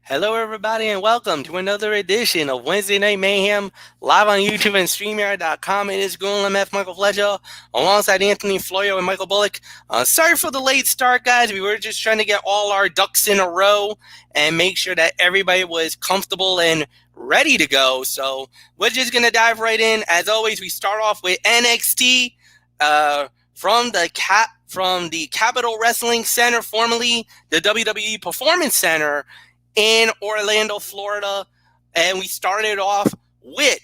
Hello, everybody, and welcome to another edition of Wednesday Night Mayhem live on YouTube and StreamYard.com. It is Goon MF Michael Fletcher alongside Anthony Florio and Michael Bullock. Sorry for the late start, guys. We were just trying to get all our ducks in a row and make sure that everybody was comfortable and ready to go. So we're just going to dive right in. As always, we start off with NXT from the Capitol Wrestling Center, formerly the WWE Performance Center, in Orlando, Florida, and we started off with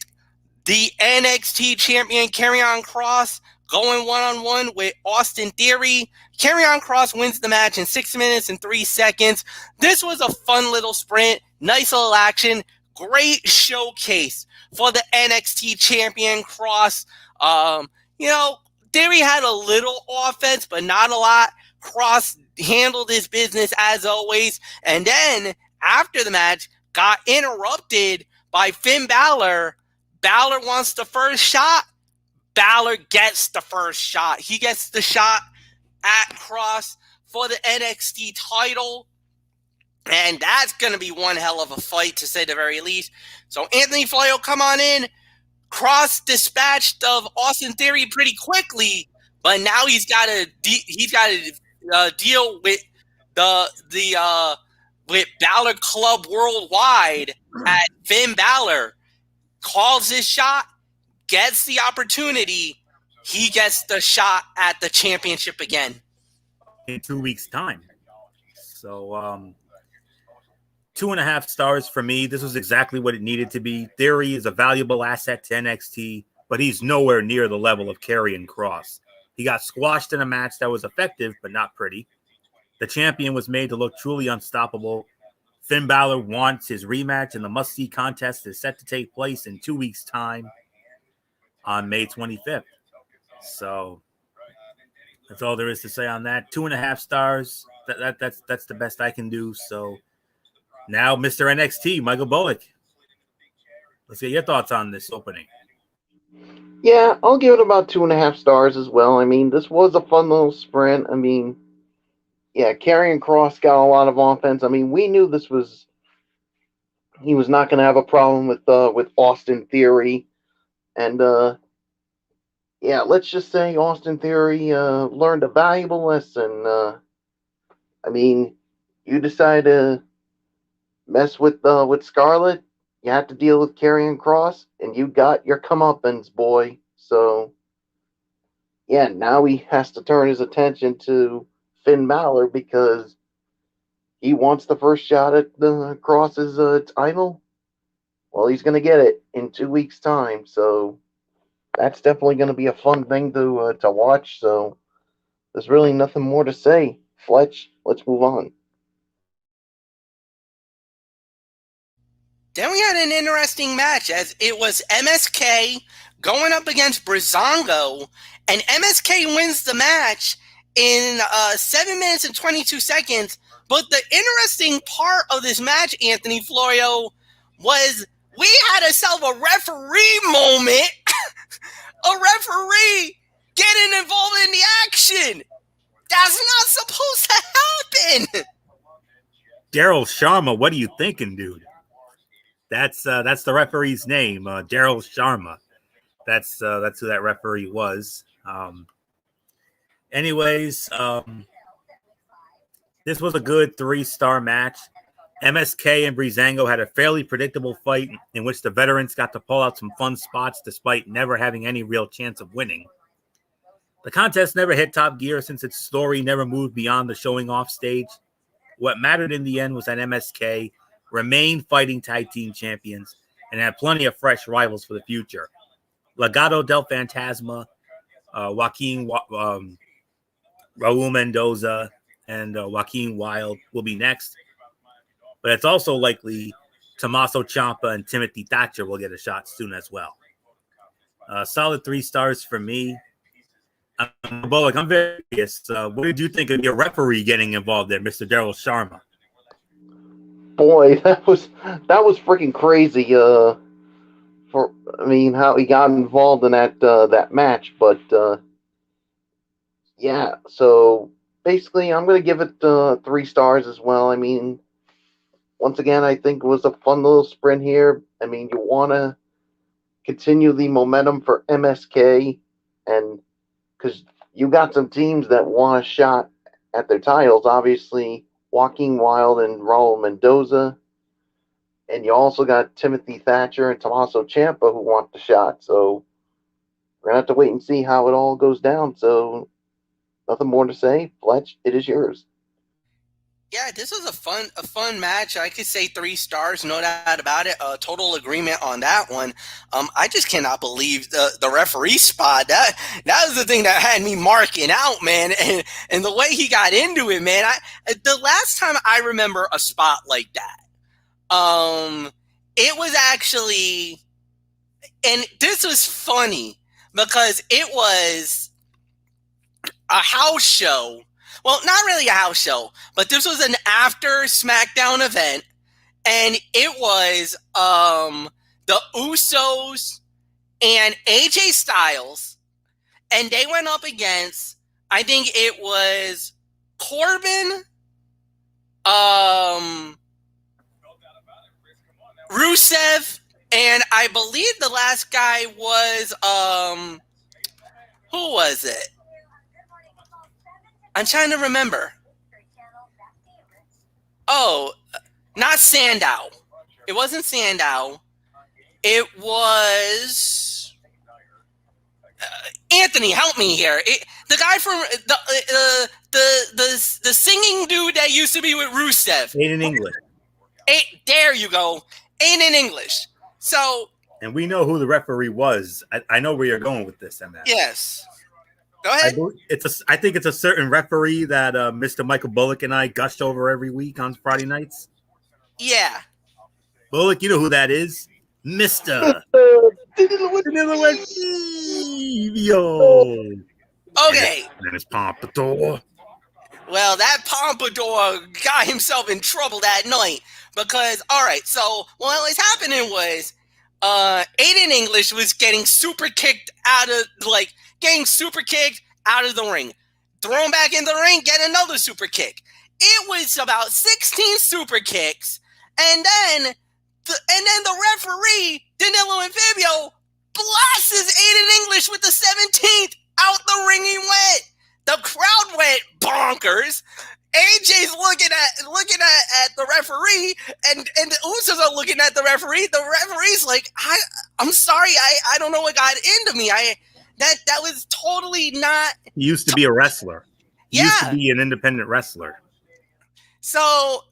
the NXT champion Karrion Kross going one-on-one with Austin Theory. Karrion Kross wins the match in 6 minutes and 3 seconds. This was a fun little sprint, nice little action, great showcase for the NXT champion Kross. Theory had a little offense, but not a lot. Kross handled his business as always, and then after the match, got interrupted by Finn Balor. Balor wants the first shot. Balor gets the first shot. He gets the shot at Kross for the NXT title. And that's going to be one hell of a fight, to say the very least. So, Anthony Florio, come on in. Kross dispatched of Austin Theory pretty quickly, but now he's got to deal with with Balor Club Worldwide at Finn Balor. Calls his shot, gets the opportunity. He gets the shot at the championship again. In 2 weeks' time. So, 2.5 stars for me. This was exactly what it needed to be. Theory is a valuable asset to NXT, but he's nowhere near the level of Karrion Kross. He got squashed in a match that was effective, but not pretty. The champion was made to look truly unstoppable. Finn Balor wants his rematch, and the must-see contest is set to take place in 2 weeks' time on May 25th. So that's all there is to say on that. 2.5 stars. That's the best I can do. So now, Mr. NXT, Michael Bullock. Let's get your thoughts on this opening. Yeah, I'll give it about 2.5 stars as well. I mean, this was a fun little sprint. I mean, yeah, Karrion Kross got a lot of offense. I mean, we knew he was not going to have a problem with Austin Theory, and yeah, let's just say Austin Theory learned a valuable lesson. I mean, you decide to mess with Scarlett, you have to deal with Karrion Kross, and you got your comeuppance, boy. So yeah, now he has to turn his attention to Finn Balor because he wants the first shot at the Kross's title. Well, he's going to get it in 2 weeks' time, so that's definitely going to be a fun thing to watch. So there's really nothing more to say. Fletch, let's move on. Then we had an interesting match, as it was MSK going up against Breezango, and MSK wins the match in 7 minutes and 22 seconds. But the interesting part of this match, Anthony Florio, was we had ourselves a referee moment. A referee getting involved in the action. That's not supposed to happen. Daryl Sharma, what are you thinking, dude? That's the referee's name, Daryl Sharma. That's who that referee was. Anyways, this was a good 3-star match. MSK and Breezango had a fairly predictable fight in which the veterans got to pull out some fun spots despite never having any real chance of winning. The contest never hit top gear since its story never moved beyond the showing off stage. What mattered in the end was that MSK remained fighting tag team champions and had plenty of fresh rivals for the future. Legado del Fantasma, Raul Mendoza, and Joaquin Wilde will be next. But it's also likely Tommaso Ciampa and Timothy Thatcher will get a shot soon as well. Solid 3 stars for me. Bullock, I'm very curious. What did you think of your referee getting involved there, Mr. Daryl Sharma? Boy, that was freaking crazy. How he got involved in that match, but yeah. So basically, I'm gonna give it 3 stars as well. I mean, once again, I think it was a fun little sprint here. I mean, you want to continue the momentum for MSK, and because you got some teams that want a shot at their titles, obviously Joaquin Wilde and Raul Mendoza, and you also got Timothy Thatcher and Tommaso Ciampa who want the shot. So we're gonna have to wait and see how it all goes down. So nothing more to say. Fletch, it is yours. Yeah, this was a fun match. I could say 3 stars, no doubt about it. Total agreement on that one. I just cannot believe the referee spot. That was the thing that had me marking out, man. And the way he got into it, man. The last time I remember a spot like that, it was actually, and this was funny because it was a house show. Well, not really a house show, but this was an after SmackDown event, and it was the Usos and AJ Styles, and they went up against, I think it was Corbin, Rusev, and I believe the last guy was who was it? I'm trying to remember. Oh, not Sandow. It wasn't Sandow. It was Anthony. Help me here. The guy from the singing dude that used to be with Rusev. Aiden English. There you go. Aiden English. So. And we know who the referee was. I know where you're going with this, MF. Yes. Go ahead. I think it's a certain referee that Mr. Michael Bullock and I gushed over every week on Friday nights. Yeah. Bullock, you know who that is? Mr. Okay. And his pompadour. Well, that pompadour got himself in trouble that night because, all right, so what was happening was Aiden English was getting super kicked out of the ring. Thrown back in the ring, get another super kick. It was about 16 super kicks, and then the referee, Danilo Amphibio, blasts Aiden English with the 17th. Out the ring he went. The crowd went bonkers. AJ's looking at the referee, and the Usos are looking at the referee. The referee's like, I'm sorry, I don't know what got into me. That was totally not. He used to be a wrestler. He used to be an independent wrestler. So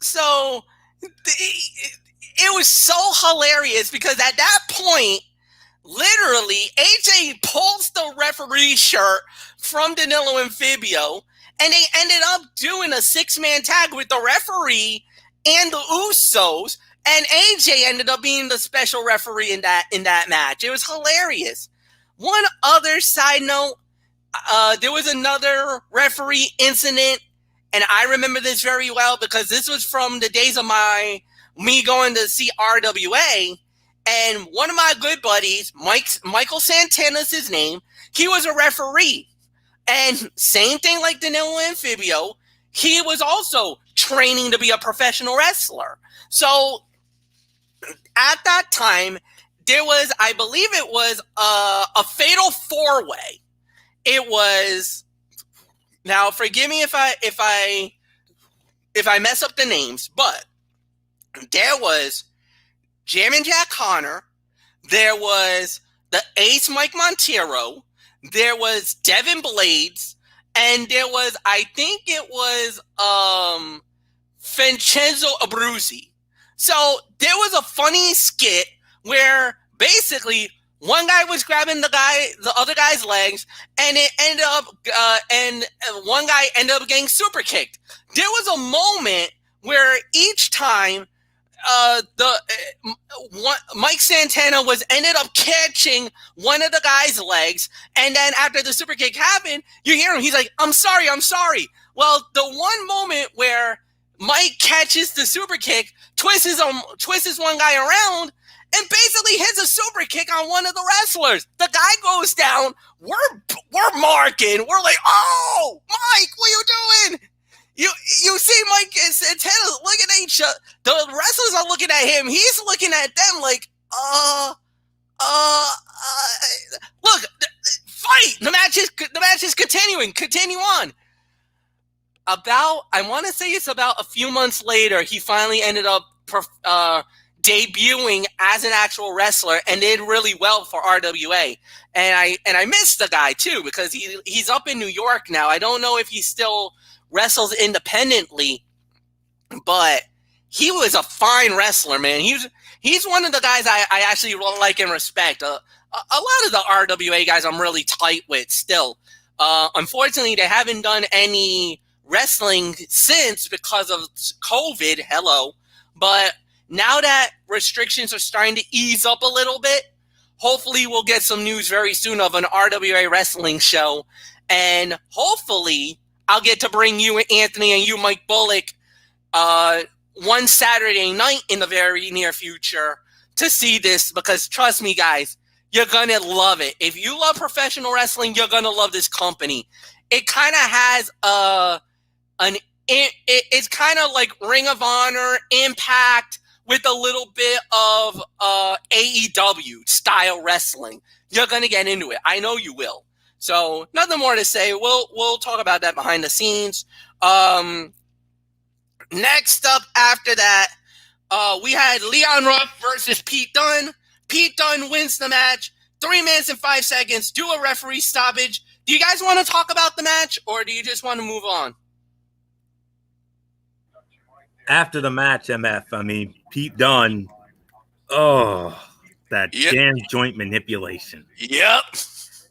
it was so hilarious because at that point, literally, AJ pulls the referee shirt from Danilo Amphibio, and they ended up doing a 6-man tag with the referee and the Usos, and AJ ended up being the special referee in that match. It was hilarious. One other side note, there was another referee incident, and I remember this very well because this was from the days of me going to see RWA, and one of my good buddies, Michael Santana's his name, he was a referee. And same thing like Danilo Amphibio, he was also training to be a professional wrestler. So at that time, there was, I believe it was a fatal 4-way. It was, now forgive me if I mess up the names, but there was Jammin' Jack Connor, there was the Ace Mike Montero, there was Devin Blades, and there was, I think it was Vincenzo Abruzzi. So there was a funny skit where basically one guy was grabbing the other guy's legs, and it ended up, and one guy ended up getting super kicked. There was a moment where each time, Mike Santana ended up catching one of the guy's legs, and then after the super kick happened, you hear him. He's like, "I'm sorry." Well, the one moment where Mike catches the super kick, twists one guy around, and basically hits a super kick on one of the wrestlers. The guy goes down. We're marking. We're like, "Oh, Mike, what are you doing?" You see Mike Santana looking at each other. The wrestlers are looking at him. He's looking at them like, look, fight. The match is continuing. Continue on. I want to say it's about a few months later, he finally ended up debuting as an actual wrestler and did really well for RWA. And I miss the guy too, because he's up in New York now. I don't know if he still wrestles independently, but he was a fine wrestler, man. He's one of the guys I actually like and respect. A lot of the RWA guys I'm really tight with still. Unfortunately, they haven't done any wrestling since because of COVID. Hello. But now that restrictions are starting to ease up a little bit, hopefully we'll get some news very soon of an RWA wrestling show. And hopefully I'll get to bring you, Anthony, and you, Mike Bullock, one Saturday night in the very near future to see this, because trust me, guys, you're going to love it. If you love professional wrestling, you're going to love this company. It kind of has it's kind of like Ring of Honor, Impact, with a little bit of AEW style wrestling. You're going to get into it. I know you will. So nothing more to say. We'll talk about that behind the scenes. Next up after that, we had Leon Ruff versus Pete Dunne. Pete Dunne wins the match, 3 minutes and 5 seconds, do a referee stoppage. Do you guys want to talk about the match, or do you just want to move on? After the match, MF, I mean, Pete Dunne, that damn joint manipulation. Yep.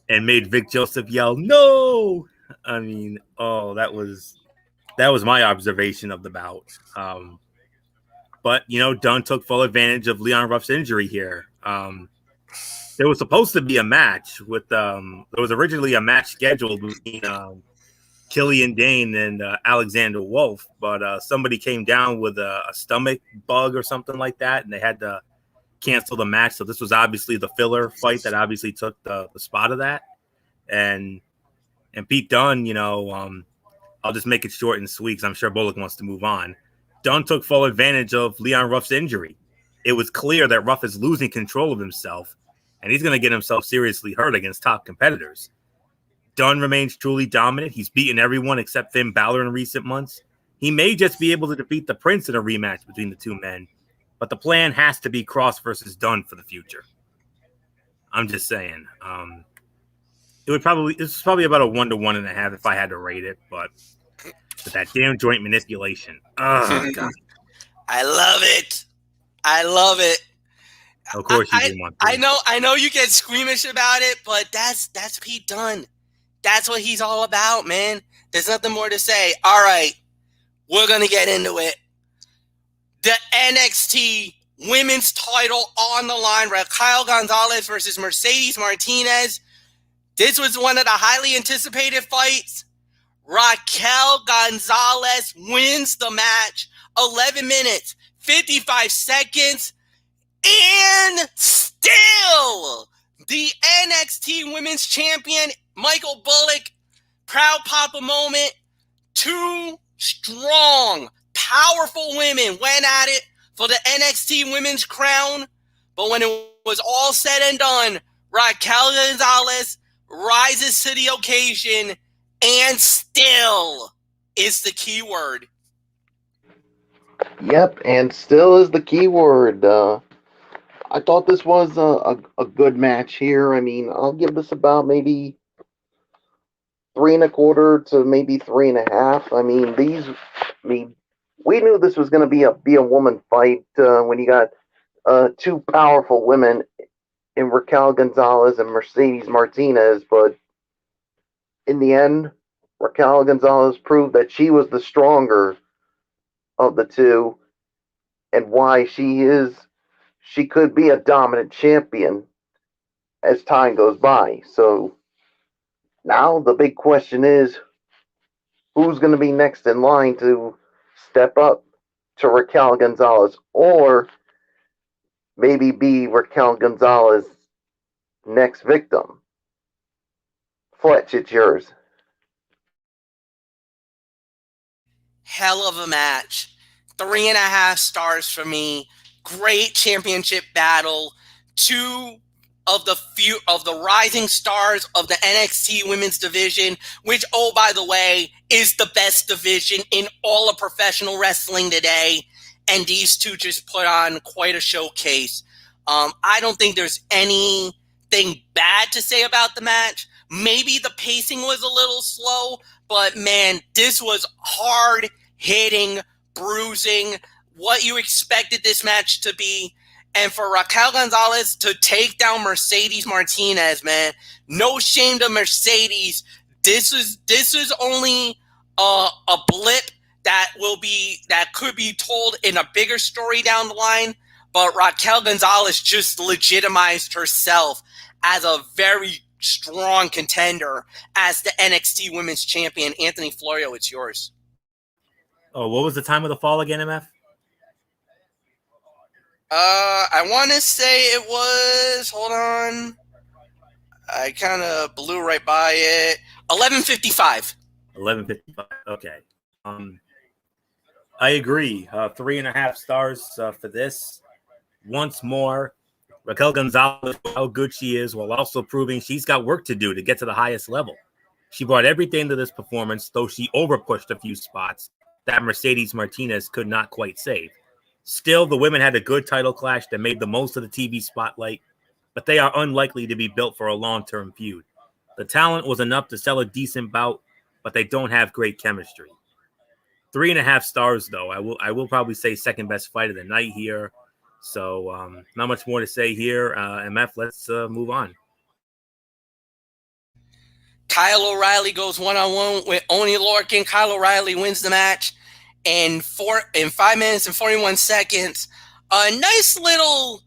And made Vic Joseph yell, no! I mean, that was my observation of the bout. But, Dunn took full advantage of Leon Ruff's injury here. There was supposed to be a match with, there was originally a match scheduled between Killian Dane and Alexander Wolf, but somebody came down with a stomach bug or something like that, and they had to cancel the match. So this was obviously the filler fight that obviously took the spot of that. And Pete Dunne, I'll just make it short and sweet because I'm sure Bullock wants to move on. Dunn took full advantage of Leon Ruff's injury. It was clear that Ruff is losing control of himself, and he's going to get himself seriously hurt against top competitors. Dunn remains truly dominant. He's beaten everyone except Finn Balor in recent months. He may just be able to defeat the Prince in a rematch between the two men, but the plan has to be Cross versus Dunn for the future. I'm just saying. This is probably about a 1 to 1.5 if I had to rate it, but that damn joint manipulation. Oh, God. I love it. I love it. Of course you do, I know you get squeamish about it, but that's Pete Dunne. That's what he's all about, man. There's nothing more to say. All right, we're going to get into it. The NXT women's title on the line. Raquel Gonzalez versus Mercedes Martinez. This was one of the highly anticipated fights. Raquel Gonzalez wins the match. 11 minutes, 55 seconds. And still, the NXT Women's Champion, Michael Bullock, proud papa moment. 2 strong, powerful women went at it for the NXT Women's crown. But when it was all said and done, Raquel Gonzalez rises to the occasion, and still is the key word. Yep, and still is the key word. I thought this was a good match here. I mean, I'll give this about maybe 3.25 to maybe 3.5. I mean, we knew this was going to be a woman fight when you got 2 powerful women in Raquel Gonzalez and Mercedes Martinez, but in the end, Raquel Gonzalez proved that she was the stronger of the two, and why she could be a dominant champion as time goes by. So now the big question is, who's going to be next in line to step up to Raquel Gonzalez, or maybe be Raquel Gonzalez's next victim? Fletch, it's yours. hell of a match. 3.5 stars for me. Great championship battle. Two of the rising stars of the NXT women's division, which, oh, by the way, is the best division in all of professional wrestling today. And these two just put on quite a showcase. I don't think there's anything bad to say about the match. Maybe the pacing was a little slow, but man, this was hard hitting, bruising, what you expected this match to be. And for Raquel Gonzalez to take down Mercedes Martinez, man, no shame to Mercedes. This is only a blip that could be told in a bigger story down the line. But Raquel Gonzalez just legitimized herself as a very strong contender as the NXT Women's Champion. Anthony Florio, it's yours. Oh, what was the time of the fall again, MF? I want to say it was, hold on, I kind of blew right by it, 11:55. 11:55. Okay. I agree. 3.5 stars for this. Once more, Raquel Gonzalez, how good she is, while also proving she's got work to do to get to the highest level. She brought everything to this performance, though she overpushed a few spots that Mercedes Martinez could not quite save. Still, the women had a good title clash that made the most of the TV spotlight, but they are unlikely to be built for a long-term feud. The talent was enough to sell a decent bout, but they don't have great chemistry. 3.5 stars, though. I will probably say second best fight of the night here. So not much more to say here. MF, let's move on. Kyle O'Reilly goes one-on-one with Oney Lorcan. Kyle O'Reilly wins the match in 5 minutes and 41 seconds. A nice little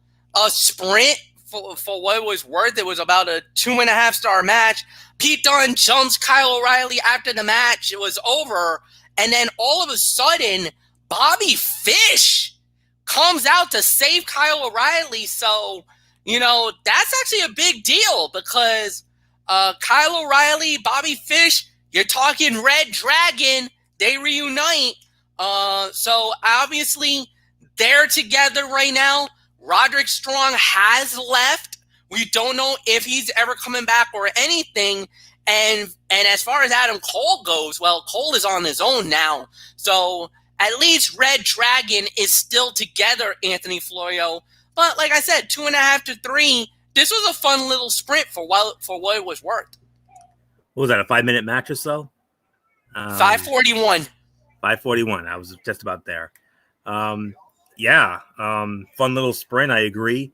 sprint for what it was worth. It was about a 2.5 star match. Pete Dunne jumps Kyle O'Reilly after the match. It was over. And then all of a sudden, Bobby Fish comes out to save Kyle O'Reilly. So, that's actually a big deal because Kyle O'Reilly, Bobby Fish, you're talking Red Dragon, they reunite. So obviously they're together right now. Roderick Strong has left. We don't know if he's ever coming back or anything. And as far as Adam Cole goes, well, Cole is on his own now. So at least Red Dragon is still together, Anthony Florio. But like I said, 2.5 to 3. This was a fun little sprint for what it was worth. What was that, a 5-minute match or so? 5:41. 5:41. I was just about there. Fun little sprint. I agree.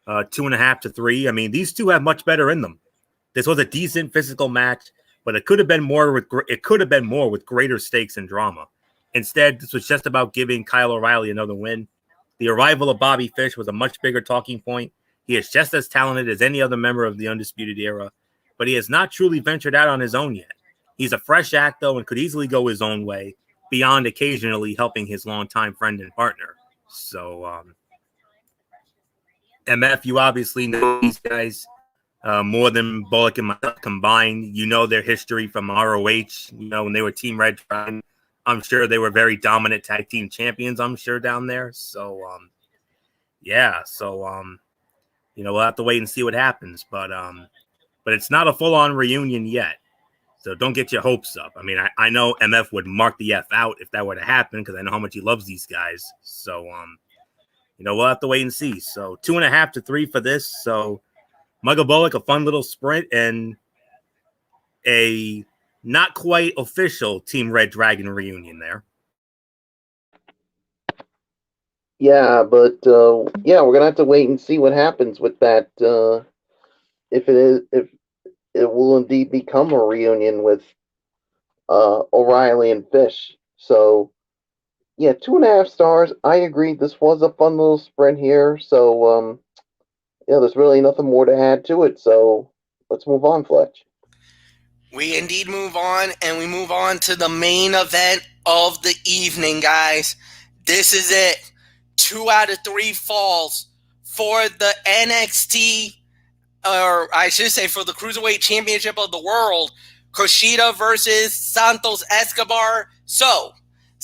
2.5 to 3. I mean, these two have much better in them. This was a decent physical match, but it could have been more with greater stakes and drama. Instead, this was just about giving Kyle O'Reilly another win. The arrival of Bobby Fish was a much bigger talking point. He is just as talented as any other member of the Undisputed Era, but he has not truly ventured out on his own yet. He's a fresh act, though, and could easily go his own way, beyond occasionally helping his longtime friend and partner. So, MF, you obviously know these guys more than Bullock and myself combined. You know their history from ROH, when they were Team Red Dragon. I'm sure they were very dominant tag team champions, I'm sure, down there. So, we'll have to wait and see what happens. But it's not a full-on reunion yet. So don't get your hopes up. I mean, I know MF would mark the F out if that were to happen because I know how much he loves these guys. So, we'll have to wait and see. So 2.5 to 3 for this. So Michael Bullock, a fun little sprint and a not quite official Team Red Dragon reunion there. Yeah, but we're gonna have to wait and see what happens with that. If it will indeed become a reunion with O'Reilly and Fish. So, 2.5 stars. I agree. This was a fun little sprint here. So, there's really nothing more to add to it. So, let's move on, Fletch. We indeed move on, and we move on to the main event of the evening, guys. This is it. 2 out of 3 falls for the NXT, or I should say for the Cruiserweight Championship of the World. Kushida versus Santos Escobar. So,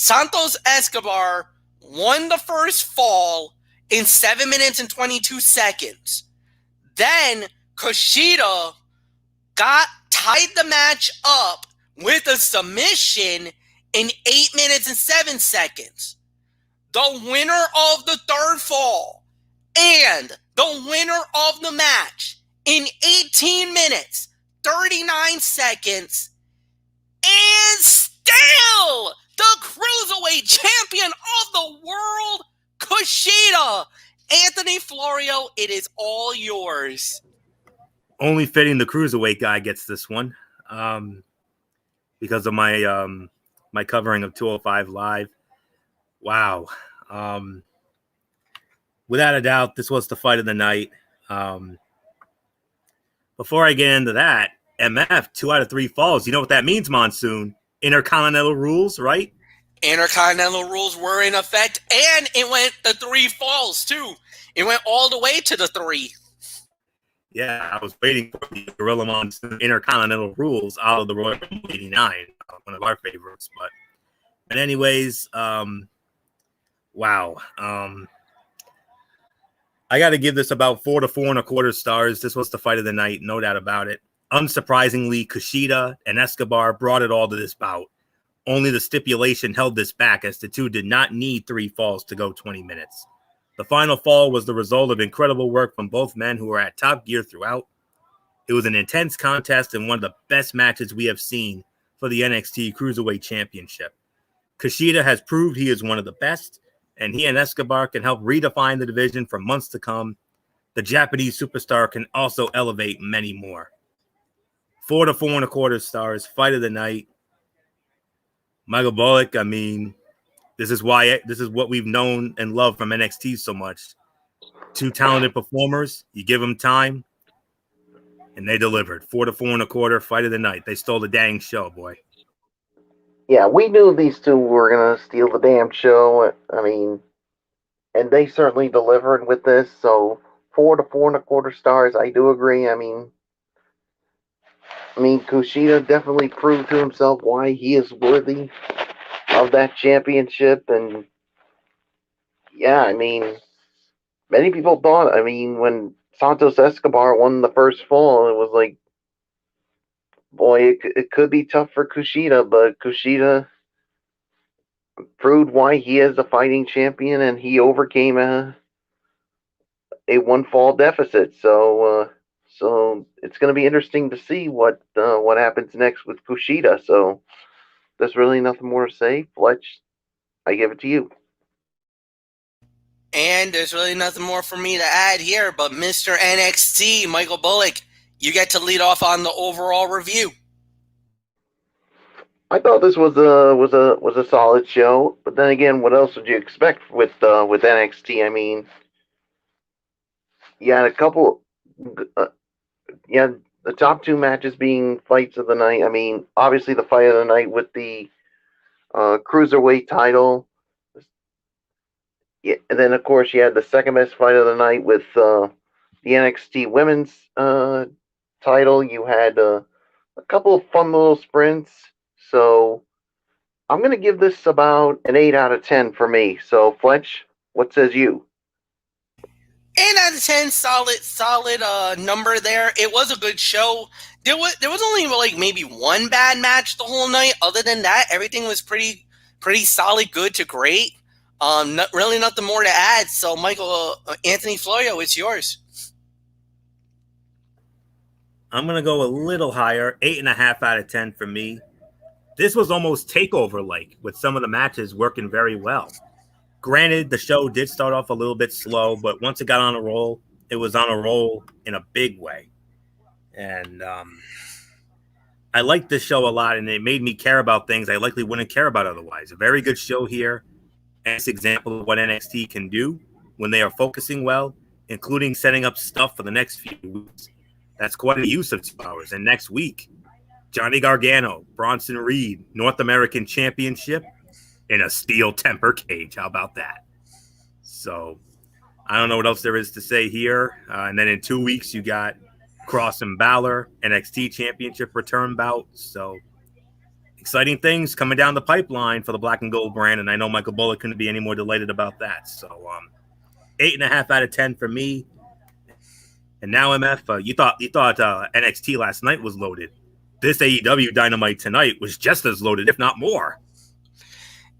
Santos Escobar won the first fall in 7 minutes and 22 seconds. Then Kushida tied the match up with a submission in 8 minutes and 7 seconds. The winner of the third fall and the winner of the match in 18 minutes, 39 seconds, and still the Cruiserweight Champion of the world, Kushida. Anthony Florio, it is all yours. Only fitting the Cruiserweight guy gets this one because of my my covering of 205 Live. Wow. Without a doubt, this was the fight of the night. Before I get into that, MF, 2 out of 3 falls. You know what that means, Monsoon? Intercontinental rules, right? Intercontinental rules were in effect, and it went the 3 falls, too. It went all the way to the 3. Yeah, I was waiting for the Gorilla Monsoon Intercontinental rules out of the Royal Rumble 89, one of our favorites. But anyways, wow. I got to give this about 4 to 4.25 stars. This was the fight of the night, no doubt about it. Unsurprisingly, Kushida and Escobar brought it all to this bout. Only the stipulation held this back, as the two did not need 3 falls to go 20 minutes. The final fall was the result of incredible work from both men who were at top gear throughout. It was an intense contest and one of the best matches we have seen for the NXT Cruiserweight Championship. Kushida has proved he is one of the best, and he and Escobar can help redefine the division for months to come. The Japanese superstar can also elevate many more. 4 to 4.25 stars, fight of the night. Michael Bullock, I mean, this is what we've known and loved from NXT so much. 2 talented performers, you give them time, and they delivered. 4 to 4.25, fight of the night. They stole the dang show, boy. Yeah, we knew these two were going to steal the damn show. I mean, and they certainly delivered with this. So 4 to 4.25 stars, I do agree. I mean, Kushida definitely proved to himself why he is worthy of that championship. And yeah, I mean, many people thought, when Santos Escobar won the first fall, it was like, boy, it could be tough for Kushida, but Kushida proved why he is a fighting champion, and he overcame a 1 fall deficit. So it's going to be interesting to see what happens next with Kushida. So there's really nothing more to say. Fletch, I give it to you. And there's really nothing more for me to add here, but Mr. NXT, Michael Bullock, you get to lead off on the overall review. I thought this was a solid show, but then again, what else would you expect with NXT? I mean, you had a couple, you had the top 2 matches being fights of the night. I mean, obviously the fight of the night with the Cruiserweight title. Yeah, and then of course you had the second best fight of the night with the NXT Women's title. You had a couple of fun little sprints. So I'm going to give this about an 8 out of 10 for me. So Fletch, what says you? 8 out of 10, solid number there. It was a good show. There was only like maybe one bad match the whole night. Other than that, everything was pretty solid, good to great. Really nothing more to add. So Michael, Anthony Florio, it's yours. I'm going to go a little higher, 8.5 out of 10 for me. This was almost takeover-like, with some of the matches working very well. Granted, the show did start off a little bit slow, but once it got on a roll, it was on a roll in a big way. And I liked this show a lot, and it made me care about things I likely wouldn't care about otherwise. A very good show here. Nice example of what NXT can do when they are focusing well, including setting up stuff for the next few weeks. That's quite a use of 2 hours. And next week, Johnny Gargano, Bronson Reed, North American Championship in a steel temper cage. How about that? So I don't know what else there is to say here. And then in 2 weeks, you got Cross and Balor, NXT Championship return bout. So exciting things coming down the pipeline for the Black and Gold brand, and I know Michael Bullock couldn't be any more delighted about that. So 8.5 out of 10 for me. And now, MF, you thought NXT last night was loaded. This AEW Dynamite tonight was just as loaded, if not more.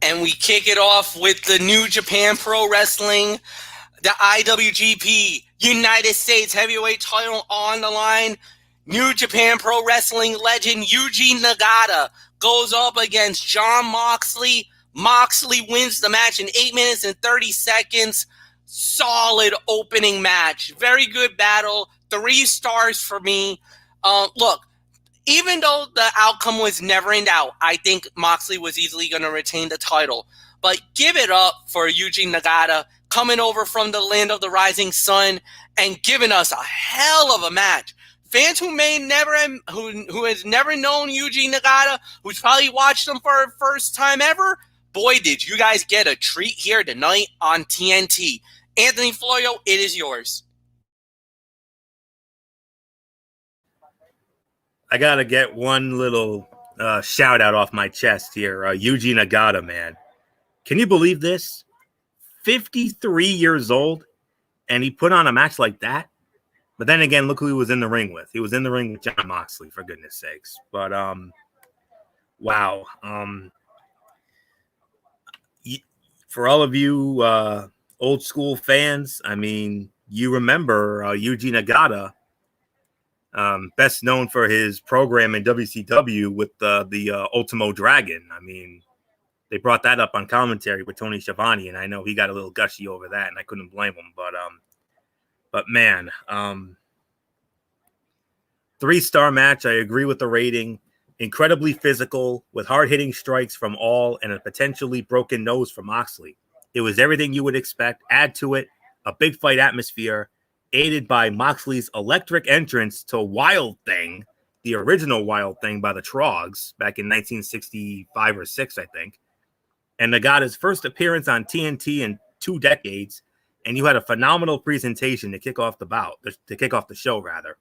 And we kick it off with the New Japan Pro Wrestling, the IWGP United States Heavyweight title on the line. New Japan Pro Wrestling legend Eugene Nagata goes up against Jon Moxley. Moxley wins the match in 8 minutes and 30 seconds. Solid opening match. Very good battle. 3 stars for me. Look, even though the outcome was never in doubt, I think Moxley was easily going to retain the title. But give it up for Eugene Nagata coming over from the land of the rising sun and giving us a hell of a match. Fans who has never known Eugene Nagata, who's probably watched him for the first time ever, boy, did you guys get a treat here tonight on TNT. Anthony Florio, it is yours. I got to get one little shout out off my chest here. Eugene Nagata, man. Can you believe this? 53 years old, and he put on a match like that? But then again, look who he was in the ring with. He was in the ring with Jon Moxley, for goodness sakes. But, wow. For all of you old school fans, I mean, you remember Eugene Nagata, best known for his program in WCW with the Ultimo Dragon. I mean, they brought that up on commentary with Tony Schiavone, and I know he got a little gushy over that, and I couldn't blame him. But man, 3-star match. I agree with the rating. Incredibly physical, with hard-hitting strikes from all and a potentially broken nose from Moxley. It was everything you would expect. Add to it a big fight atmosphere, aided by Moxley's electric entrance to Wild Thing, the original Wild Thing by the Trogs back in 1965 or 6, I think. And Nagata's first appearance on TNT in 2 decades, and you had a phenomenal presentation to kick off the show, rather.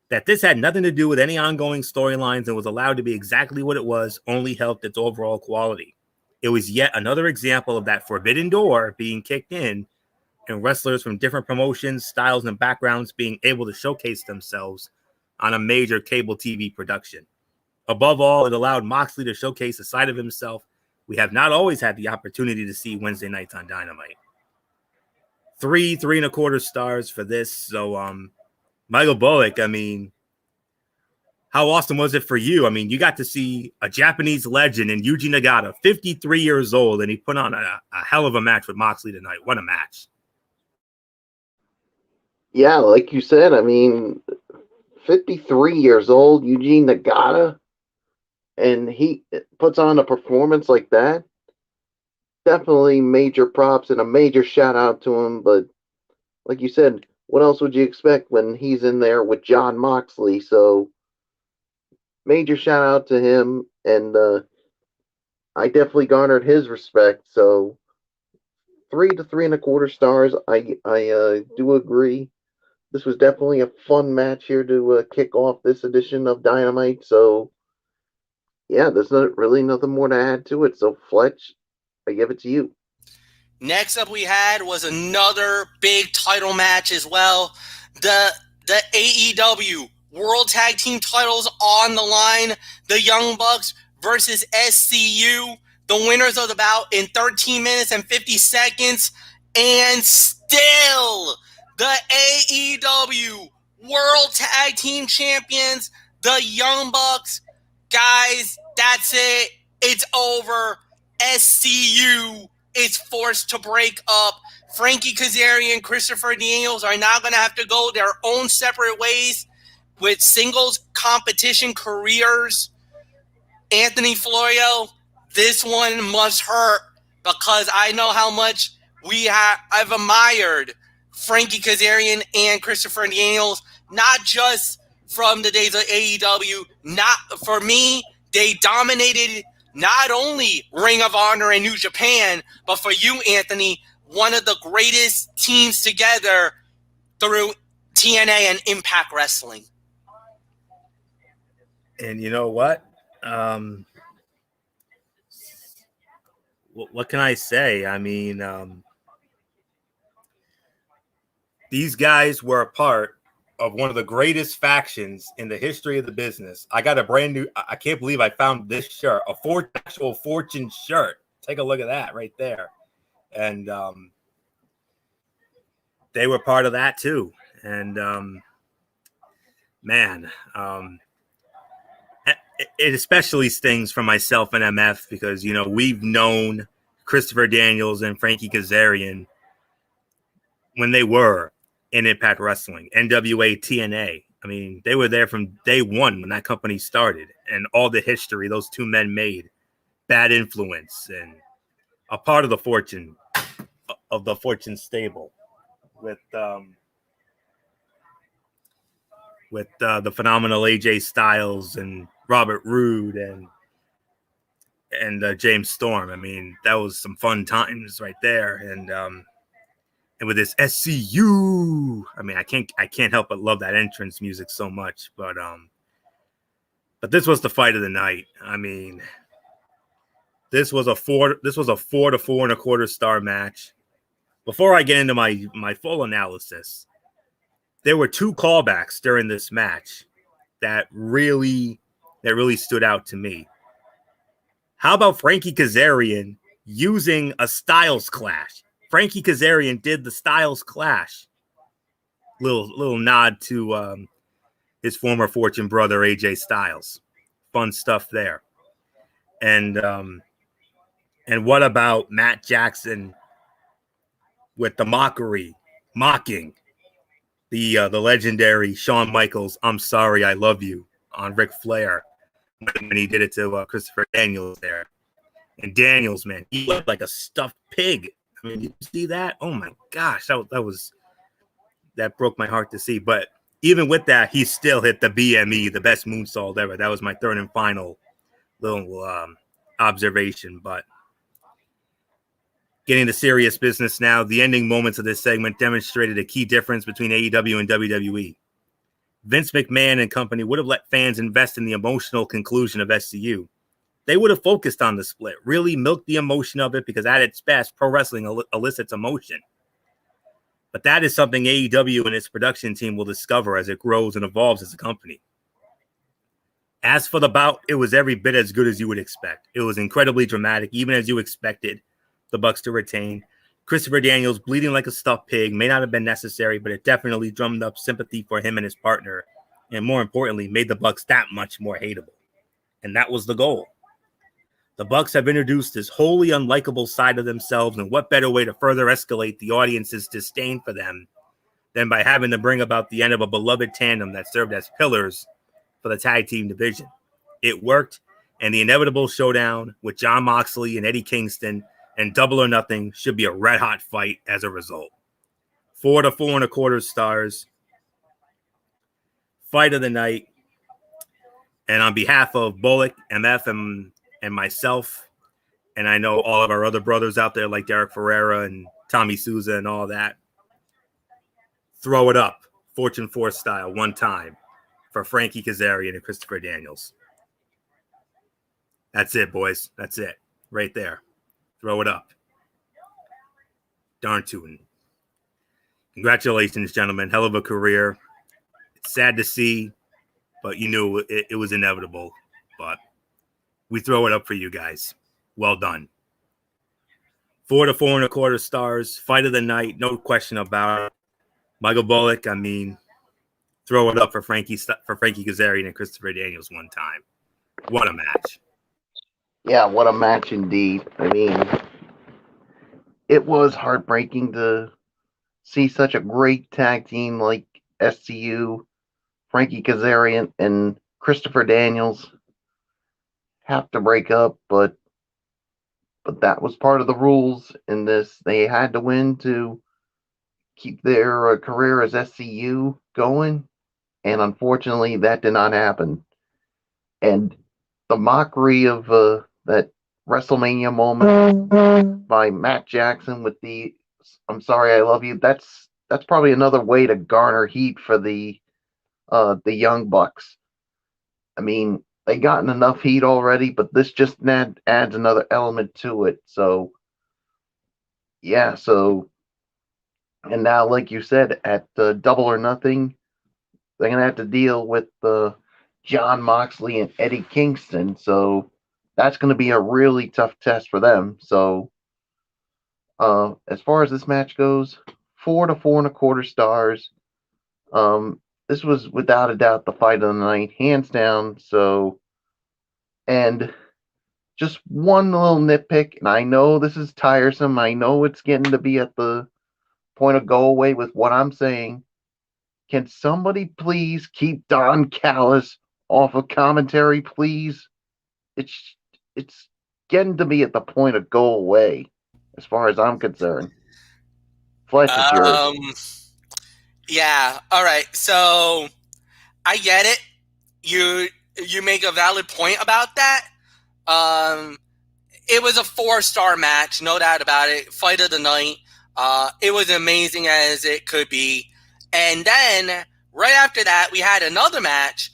That this had nothing to do with any ongoing storylines and was allowed to be exactly what it was only helped its overall quality. It was yet another example of that forbidden door being kicked in and wrestlers from different promotions, styles, and backgrounds being able to showcase themselves on a major cable TV production. Above all, it allowed Moxley to showcase a side of himself we have not always had the opportunity to see Wednesday nights on Dynamite. 3.25 stars for this. So, Michael Bullock, I mean, how awesome was it for you? I mean, you got to see a Japanese legend in Yuji Nagata, 53 years old, and he put on a hell of a match with Moxley tonight. What a match. Yeah, like you said, I mean, 53 years old, Eugene Nagata, and he puts on a performance like that. Definitely major props and a major shout out to him. But like you said, what else would you expect when he's in there with Jon Moxley? So major shout out to him, and I definitely garnered his respect. So 3 to 3.25 stars. I do agree. This was definitely a fun match here to kick off this edition of Dynamite. So yeah, there's really nothing more to add to it. So Fletch, I give it to you. Next up we had was another big title match as well. The AEW World Tag Team titles on the line. The Young Bucks versus SCU. The winners of the bout in 13 minutes and 50 seconds. And still, the AEW World Tag Team Champions, the Young Bucks. Guys, that's it. It's over. SCU is forced to break up. Frankie Kazarian and Christopher Daniels are now going to have to go their own separate ways with singles competition careers. Anthony Florio, this one must hurt because I know how much I've admired Frankie Kazarian and Christopher Daniels, not just from the days of AEW. Not for me, they dominated not only Ring of Honor and New Japan, but for you, Anthony, one of the greatest teams together through TNA and Impact Wrestling. And you know what? what can I say? I mean, these guys were a part of one of the greatest factions in the history of the business. I got a brand new, I can't believe I found this shirt, actual Fortune shirt. Take a look at that right there. And they were part of that too. And man, it especially stings for myself and MF because, you know, we've known Christopher Daniels and Frankie Kazarian when they were in Impact Wrestling, NWA, TNA. I mean, they were there from day one when that company started, and all the history those two men made, bad influence, and a part of the Fortune stable with the phenomenal AJ Styles and Robert Roode and James Storm. I mean, that was some fun times right there, and with this SCU, I mean, I can't help but love that entrance music so much. But this was the fight of the night. I mean, this was a 4 to 4.25 star match. Before I get into my full analysis, there were 2 callbacks during this match that really stood out to me. How about Frankie Kazarian using a Styles Clash? Frankie Kazarian did the Styles Clash. Little nod to his former Fortune brother, AJ Styles. Fun stuff there. And what about Matt Jackson with the mocking the legendary Shawn Michaels, "I'm sorry, I love you" on Ric Flair when he did it to Christopher Daniels there. And Daniels, man, he looked like a stuffed pig. I mean, you see that? Oh my gosh, that broke my heart to see. But even with that, he still hit the BME, the best moonsault ever. That was my third and final little observation. But getting to serious business now, the ending moments of this segment demonstrated a key difference between AEW and WWE. Vince McMahon and company would have let fans invest in the emotional conclusion of SCU. They would have focused on the split, really milked the emotion of it, because at its best, pro wrestling elicits emotion. But that is something AEW and its production team will discover as it grows and evolves as a company. As for the bout, it was every bit as good as you would expect. It was incredibly dramatic, even as you expected the Bucks to retain. Christopher Daniels bleeding like a stuffed pig may not have been necessary, but it definitely drummed up sympathy for him and his partner, and more importantly, made the Bucks that much more hateable. And that was the goal. The Bucks have introduced this wholly unlikable side of themselves, and what better way to further escalate the audience's disdain for them than by having to bring about the end of a beloved tandem that served as pillars for the tag team division. It worked, and the inevitable showdown with Jon Moxley and Eddie Kingston and Double or Nothing should be a red-hot fight as a result. 4 to 4.25 stars. Fight of the night. And on behalf of Bullock, MF, and myself, and I know all of our other brothers out there like Derek Ferreira and Tommy Souza and all that, throw it up, Fortune 4 style, one time for Frankie Kazarian and Christopher Daniels. That's it, boys. That's it. Right there. Throw it up. Darn tootin'. Congratulations, gentlemen. Hell of a career. It's sad to see, but you knew it was inevitable. But we throw it up for you guys. Well done. 4 to 4.25 stars. Fight of the night. No question about it. Michael Bullock, I mean, throw it up for Frankie Kazarian and Christopher Daniels one time. What a match. Yeah, what a match indeed. I mean, it was heartbreaking to see such a great tag team like SCU, Frankie Kazarian, and Christopher Daniels have to break up, but that was part of the rules in this. They had to win to keep their career as SCU going, and unfortunately that did not happen. And the mockery of that WrestleMania moment by Matt Jackson with the "I'm sorry, I love you," that's probably another way to garner heat for the Young Bucks. I mean, they gotten enough heat already, but this just adds another element to it. So, yeah, and now, like you said, at Double or Nothing, they're going to have to deal with John Moxley and Eddie Kingston. So, that's going to be a really tough test for them. So, as far as this match goes, 4 to 4.25 stars. This was without a doubt the fight of the night, hands down. So, and just one little nitpick, and I know this is tiresome. I know it's getting to be at the point of go away with what I'm saying. Can somebody please keep Don Callis off of commentary, please? It's getting to be at the point of go away, as far as I'm concerned. Flesh is yours. Yeah. All right. So I get it. You make a valid point about that. It was a 4-star match, no doubt about it. Fight of the night. It was amazing as it could be. And then right after that, we had another match.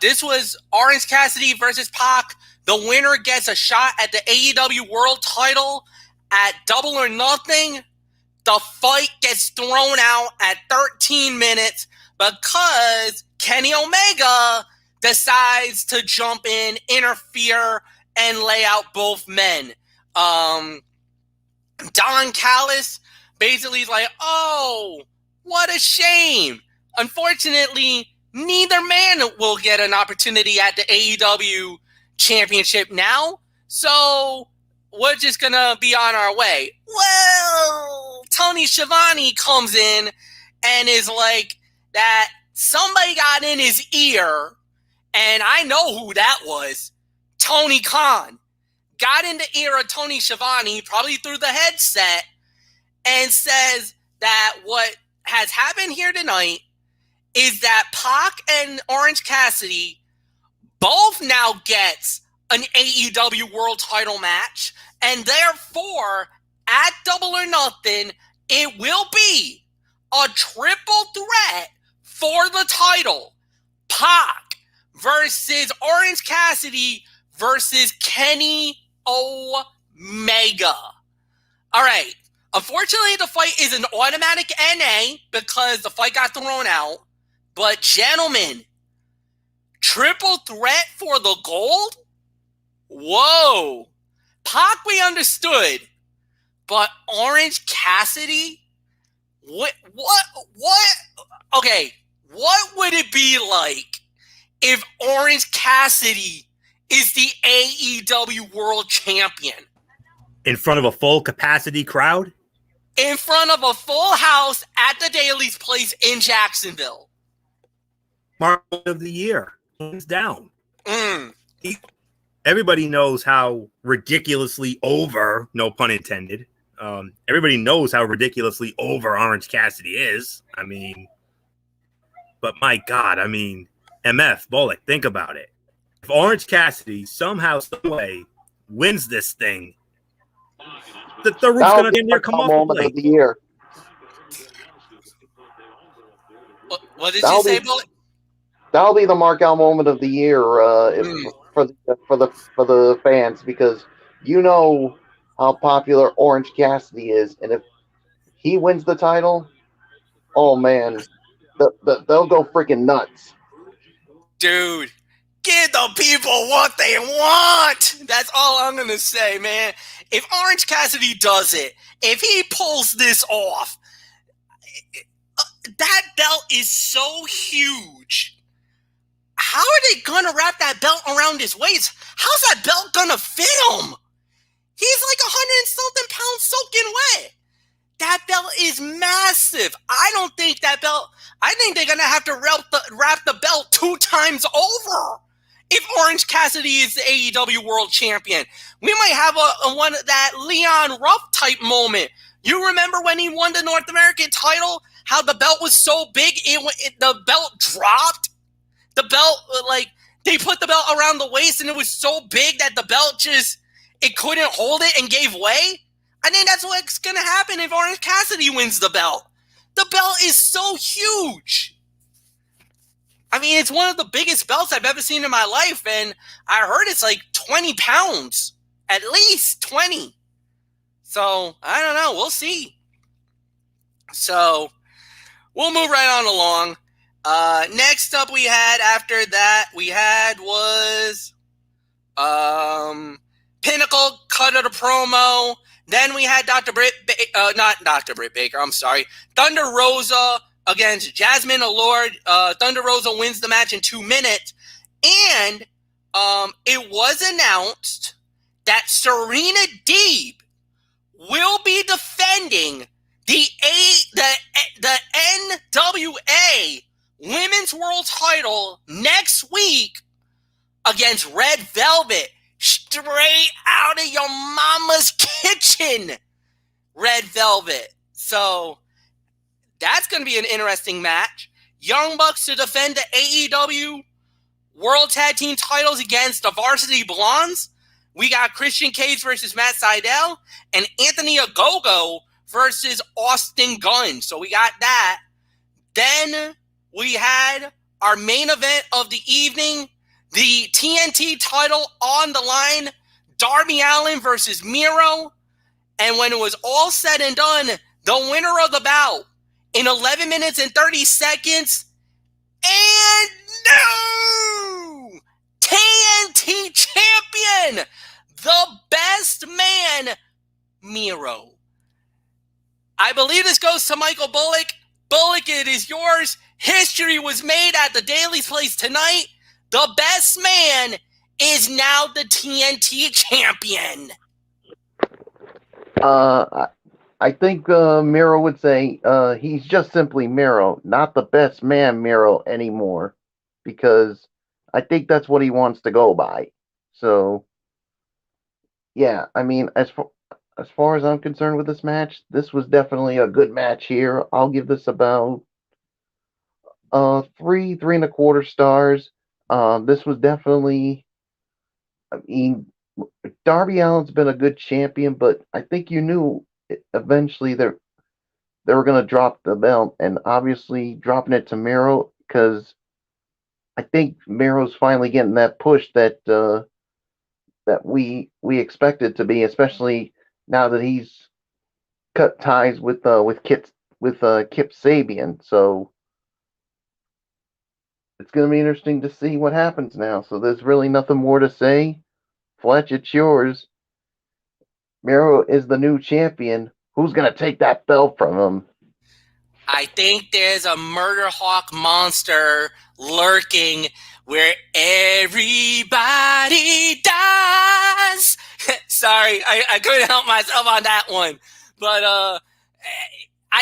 This was Orange Cassidy versus Pock. The winner gets a shot at the AEW World Title at Double or Nothing. The fight gets thrown out at 13 minutes because Kenny Omega decides to jump in, interfere, and lay out both men. Don Callis basically is like, oh, what a shame. Unfortunately, neither man will get an opportunity at the AEW Championship now, so we're just going to be on our way. Well, Tony Schiavone comes in and is like that somebody got in his ear, and I know who that was. Tony Khan got in the ear of Tony Schiavone, probably through the headset, and says that what has happened here tonight is that Pock and Orange Cassidy both now gets an AEW World Title match, and therefore, at Double or Nothing, it will be a triple threat for the title. Pock versus Orange Cassidy versus Kenny Omega. All right. Unfortunately, the fight is an automatic NA because the fight got thrown out. But gentlemen, triple threat for the gold? Whoa. Pac we understood. But Orange Cassidy? What? Okay, what would it be like if Orange Cassidy is the AEW World Champion? In front of a full capacity crowd? In front of a full house at the Daly's place in Jacksonville. Mark of the year. Hands down. Mm. Everybody knows how ridiculously over, no pun intended, everybody knows how ridiculously over Orange Cassidy is. I mean, but my God, I mean, MF, Bullock, think about it. If Orange Cassidy somehow, some way wins this thing, the roof's going to get near come off moment of the year. What did you say, Bullock? That'll be the markout moment of the year for the fans, because you know how popular Orange Cassidy is, and if he wins the title, oh man, they'll go freaking nuts. Dude, give the people what they want. That's all I'm gonna say, man. If Orange Cassidy does it, if he pulls this off, that belt is so huge. How are they gonna wrap that belt around his waist? How's that belt gonna fit him? He's like 100 and something pounds soaking wet. That belt is massive. I don't think that belt. I think they're gonna have to wrap the belt 2 times over if Orange Cassidy is the AEW World Champion. We might have a one that Leon Ruff type moment. You remember when he won the North American title? How the belt was so big, the belt dropped. The belt, like, they put the belt around the waist and it was so big that the belt it couldn't hold it and gave way. I think that's what's going to happen if Orange Cassidy wins the belt. The belt is so huge. I mean, it's one of the biggest belts I've ever seen in my life, and I heard it's like 20 pounds. At least 20. So, I don't know. We'll see. So, we'll move right on along. Next up we had after that, was Pinnacle cut of the promo. Then we had Thunder Rosa against Jasmine Allure. Thunder Rosa wins the match in 2 minutes. And it was announced that Serena Deeb will be defending the NWA Women's World Title next week against Red Velvet. Straight out of your mama's kitchen, Red Velvet. So that's going to be an interesting match. Young Bucks to defend the AEW World Tag Team titles against the Varsity Blondes. We got Christian Cage versus Matt Sydal and Anthony Ogogo versus Austin Gunn. So we got that. Then we had our main event of the evening, the TNT title on the line, Darby Allin versus Miro. And when it was all said and done, the winner of the bout in 11 minutes and 30 seconds, and no! TNT champion, the best man, Miro. I believe this goes to Michael Bullock. Bullock, it is yours. History was made at the Daily's Place tonight. The best man is now the TNT champion. I think Miro would say he's just simply Miro, not the best man Miro anymore, because I think that's what he wants to go by. So, yeah, I mean, as far as I'm concerned with this match, this was definitely a good match here. I'll give this about 3.25 stars. This was definitely, I mean, Darby Allin's been a good champion, but I think you knew eventually they were going to drop the belt, and obviously dropping it to Miro, because I think Miro's finally getting that push that that we expected to be, especially now that he's cut ties with Kip Sabian. So it's going to be interesting to see what happens now. So there's really nothing more to say. Fletch, it's yours. Miro is the new champion. Who's going to take that belt from him? I think there's a murder hawk monster lurking where everybody dies. Sorry, I couldn't help myself on that one. But I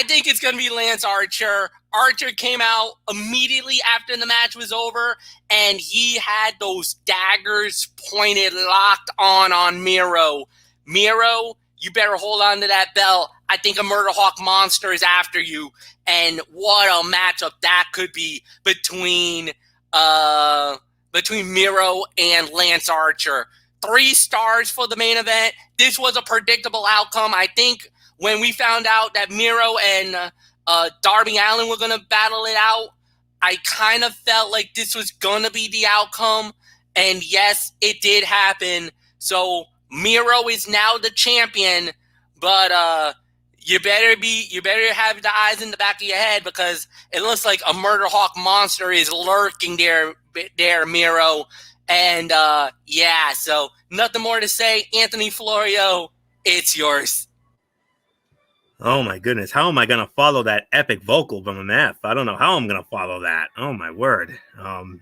think it's going to be Lance Archer. Archer came out immediately after the match was over, and he had those daggers pointed, locked on Miro. Miro, you better hold on to that belt. I think a Murder Hawk monster is after you. And what a matchup that could be between Miro and Lance Archer. 3 stars for the main event. This was a predictable outcome. I think when we found out that Miro and Darby Allin were going to battle it out, I kind of felt like this was going to be the outcome. And yes, it did happen. So Miro is now the champion, but you better have the eyes in the back of your head, because it looks like a Murder Hawk monster is lurking there, Miro. And yeah, so nothing more to say. Anthony Florio, it's yours. Oh my goodness, how am I going to follow that epic vocal from MF? I don't know how I'm going to follow that. Oh my word. I'm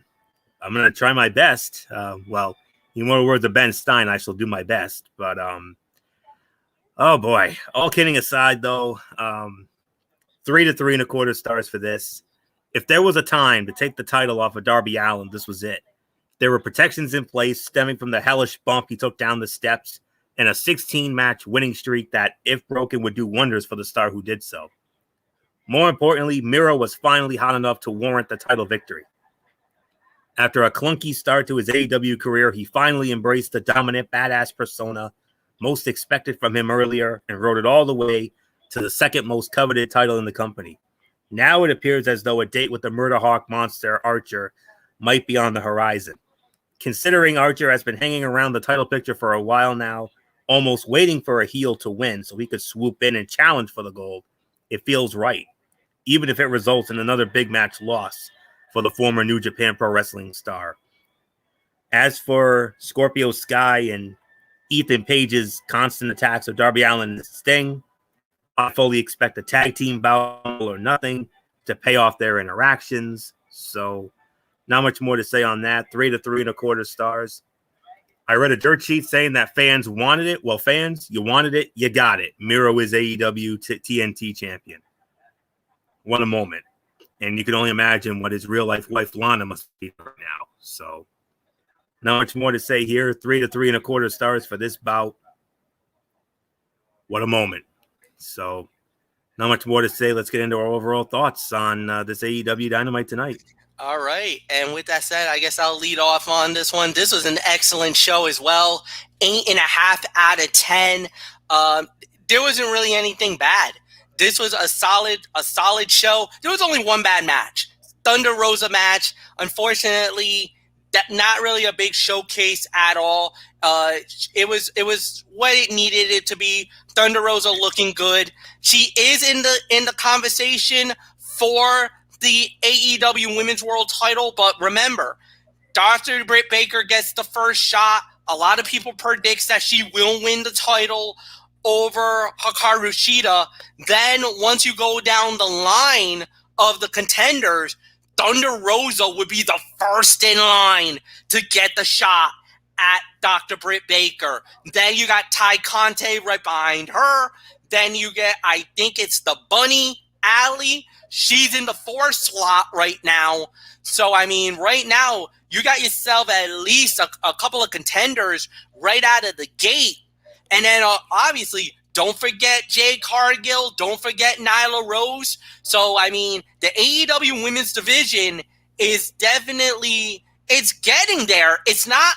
going to try my best. Well, in more words of Ben Stein, I shall do my best. But oh boy, all kidding aside though, 3 to 3.25 stars for this. If there was a time to take the title off of Darby Allin, this was it. There were protections in place stemming from the hellish bump he took down the steps, and a 16-match winning streak that, if broken, would do wonders for the star who did so. More importantly, Miro was finally hot enough to warrant the title victory. After a clunky start to his AEW career, he finally embraced the dominant badass persona most expected from him earlier and rode it all the way to the second most coveted title in the company. Now it appears as though a date with the Murder Hawk monster Archer might be on the horizon. Considering Archer has been hanging around the title picture for a while now, almost waiting for a heel to win so he could swoop in and challenge for the gold, it feels right, even if it results in another big match loss for the former New Japan Pro Wrestling star. As for Scorpio Sky and Ethan Page's constant attacks of Darby Allin and Sting, I fully expect a tag team bout or nothing to pay off their interactions. So, not much more to say on that. 3 to 3.25 stars. I read a dirt sheet saying that fans wanted it. Well, fans, you wanted it, you got it. Miro is AEW TNT champion. What a moment. And you can only imagine what his real life wife Lana must be right now. So, not much more to say here. 3 to 3.25 stars for this bout. What a moment. So, not much more to say. Let's get into our overall thoughts on this AEW Dynamite tonight. All right. And with that said, I guess I'll lead off on this one. This was an excellent show as well. 8.5 out of 10. There wasn't really anything bad. This was a solid show. There was only one bad match. Thunder Rosa match. Unfortunately, that not really a big showcase at all. It was what it needed it to be. Thunder Rosa looking good. She is in the conversation for the AEW Women's World Title, but remember, Dr. Britt Baker gets the first shot. A lot of people predict that she will win the title over Hikaru Shida. Then once you go down the line of the contenders, Thunder Rosa would be the first in line to get the shot at Dr. Britt Baker. Then you got Ty Conte right behind her. Then you get, I think it's the Bunny, Alley. She's in the 4 slot right now. So, I mean, right now, you got yourself at least a couple of contenders right out of the gate. And then, obviously, don't forget Jade Cargill. Don't forget Nyla Rose. So, I mean, the AEW women's division is definitely, it's getting there. It's not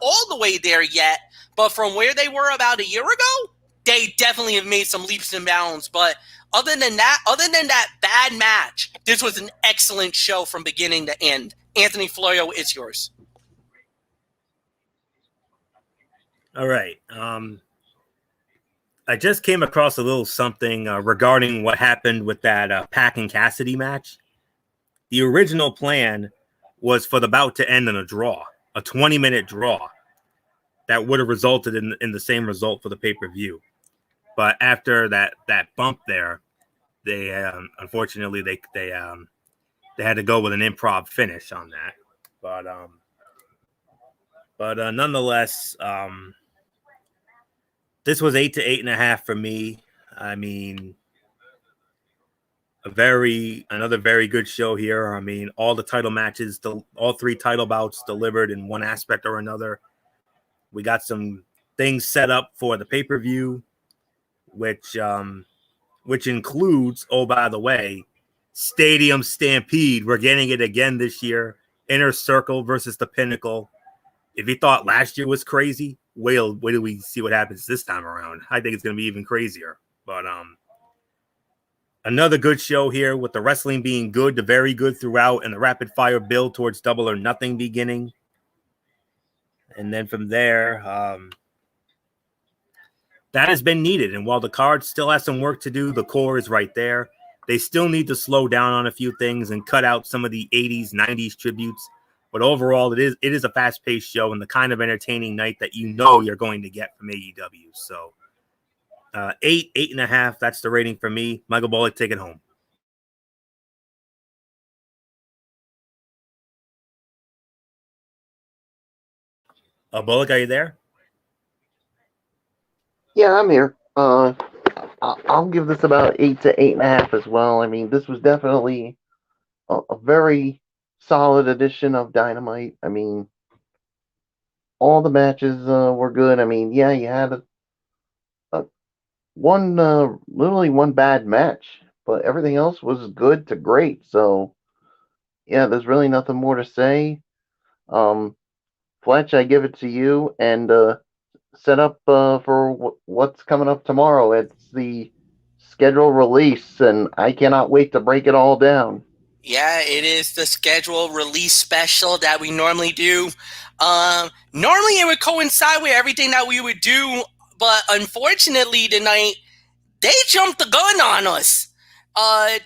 all the way there yet. But from where they were about a year ago, they definitely have made some leaps and bounds. But other than that bad match, this was an excellent show from beginning to end. Anthony Florio, it's yours. All right. I just came across a little something regarding what happened with that Pack and Cassidy match. The original plan was for the bout to end in a draw, a 20-minute draw that would have resulted in the same result for the pay-per-view. But after that bump there, they unfortunately they had to go with an improv finish on that. But nonetheless, this was 8 to 8.5 for me. I mean, another very good show here. I mean, all the title matches, all 3 title bouts delivered in one aspect or another. We got some things set up for the pay-per-view, which includes, oh, by the way, Stadium Stampede. We're getting it again this year. Inner Circle versus the Pinnacle. If you thought last year was crazy, wait till we see what happens this time around. I think it's going to be even crazier. But another good show here with the wrestling being good to very good throughout and the rapid fire build towards Double or Nothing beginning. And then from there, that has been needed. And while the card still has some work to do, the core is right there. They still need to slow down on a few things and cut out some of the 80s, 90s tributes. But overall, it is a fast-paced show and the kind of entertaining night that you know you're going to get from AEW. So 8.5, that's the rating for me. Michael Bullock, take it home. Bullock, are you there? Yeah, I'm here. I'll give this about 8 to 8.5 as well. I mean, this was definitely a very solid edition of Dynamite. I mean, all the matches were good. I mean, yeah, you had literally one bad match, but everything else was good to great. So, yeah, there's really nothing more to say. Fletch, I give it to you and set up for what's coming up tomorrow. It's the schedule release, and I cannot wait to break it all down. Yeah, it is the schedule release special that we normally do. Normally it would coincide with everything that we would do, but unfortunately tonight, they jumped the gun on us.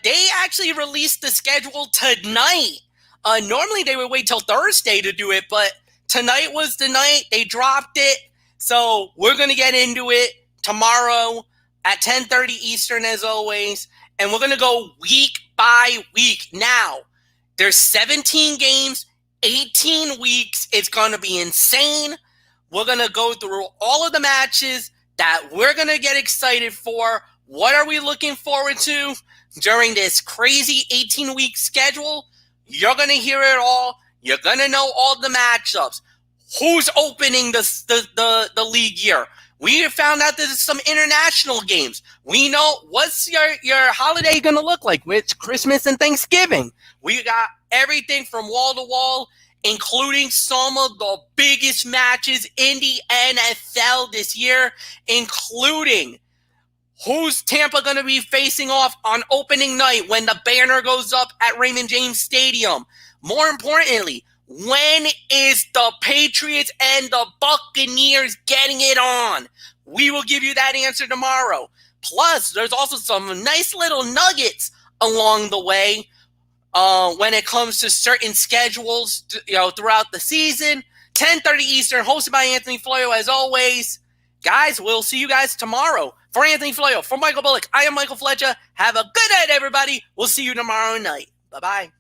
They actually released the schedule tonight. Normally they would wait till Thursday to do it, but tonight was the night they dropped it. So we're going to get into it tomorrow at 10:30 Eastern as always. And we're going to go week by week. Now, there's 17 games, 18 weeks. It's going to be insane. We're going to go through all of the matches that we're going to get excited for. What are we looking forward to during this crazy 18-week schedule? You're going to hear it all. You're going to know all the matchups. Who's opening the league year? We found out there's some international games. We know what's your holiday going to look like with Christmas and Thanksgiving. We got everything from wall to wall, including some of the biggest matches in the NFL this year, including who's Tampa going to be facing off on opening night when the banner goes up at Raymond James Stadium. More importantly, when is the Patriots and the Buccaneers getting it on? We will give you that answer tomorrow. Plus, there's also some nice little nuggets along the way when it comes to certain schedules, throughout the season. 10:30 Eastern, hosted by Anthony Floyo as always. Guys, we'll see you guys tomorrow. For Anthony Floyo, for Michael Bullock, I am Michael Fletcher. Have a good night, everybody. We'll see you tomorrow night. Bye-bye.